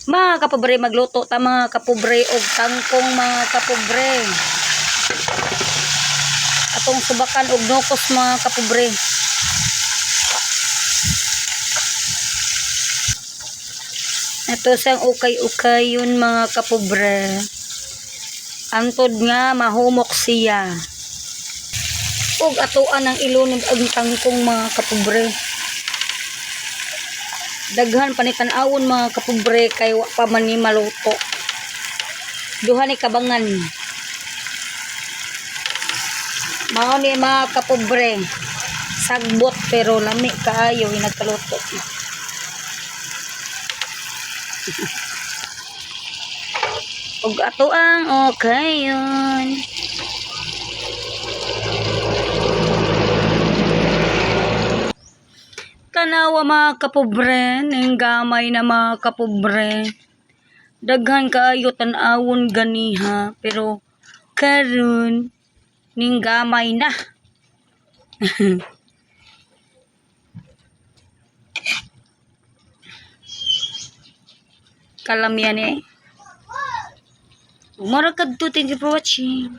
Mga kapobre, magluto ta mga kapobre og kangkong mga kapobre. Atong subakan og nukos mga kapobre. Ito siyang ukay-ukay yun mga kapobre. Antod nga mahumok siya. Ug atuan ang ilunod ang kangkong mga kapobre. Daghan panitan-awon mga kapobre kay wa pa man ni maluto. Duha ni kabangan. Mao ni mga kapobre. Sagbot pero lami kaayo nagkaluto. Ug atuang okay yun. Tanawa mga kapobre, ning gamay na mga kapobre. Daghan kaayo tan-awon ganiha pero karon ning gamay na. Kalam yan eh. Thank you for watching.